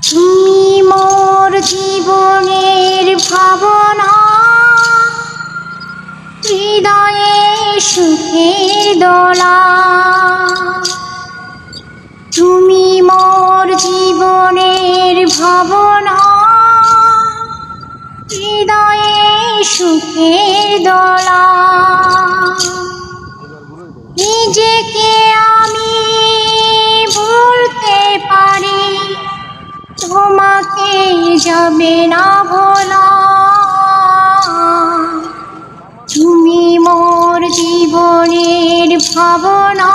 তুমি মোর জীবনের ভাবনা, হৃদয়ে সুখের দোলা। তুমি মোর জীবনের ভাবনা, হৃদয়ে সুখের দোলা। নিজেকে আমি ভুলতে পারি, তোমাকে যাবে না ভোলা। তুমি মোর জীবনের ভাবনা,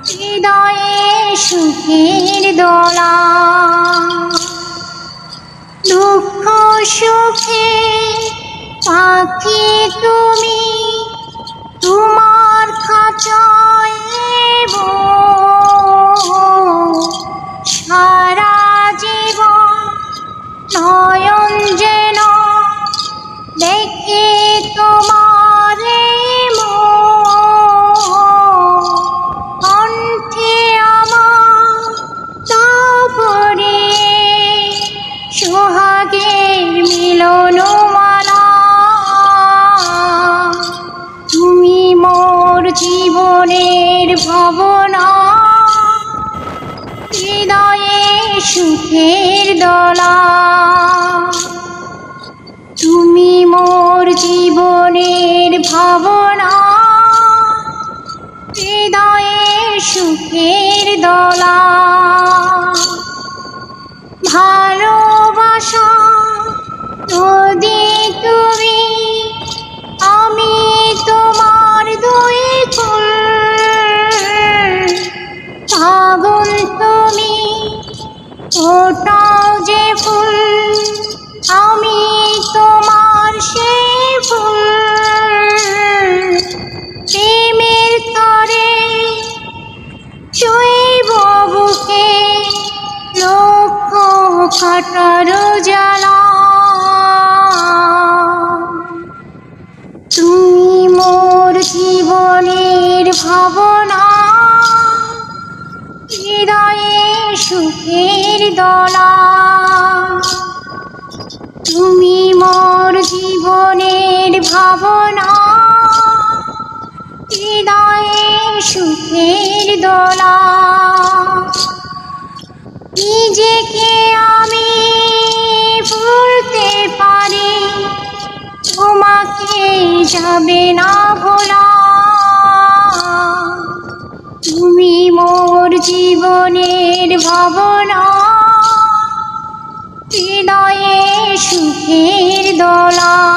হৃদয়ে সুখের দোলা। দুঃখ সুখে পাখি তুমি, তোমার খাঁচায় সারা জীবন নয়ন যেন দেখে তোমার কণ্ঠে আমার তারপরে সোহাগের মিলনমালা। তুমি মোর জীবনের ভাবনা, হৃদয়ে সুখের দোলা। তুমি মোর জীবনের ভাবনা, হৃদয়ে সুখের দোলা। ভালোবাসা নদী তুমি, আমি তোমার দুই ফুল। ফাগুন তুমি, ওটাও যে ফুল, আমি তোমার সেই ফুল। প্রেমের তরে শৈব বুকে লক্ষ কাটার জ্বালা। তুমি মোর জীবনের ভাবনা, হৃদয়ে সুখের দোলা। তুমি মোর জীবনের ভাবনা, হৃদয়ে সুখের দোলা। নিজেকে আমি ভুলতে পারি, তোমাকে যাবে না ভোলা। তুমি মোর জীবনের ভাবনা, হৃদয়ে সুখের দোলা।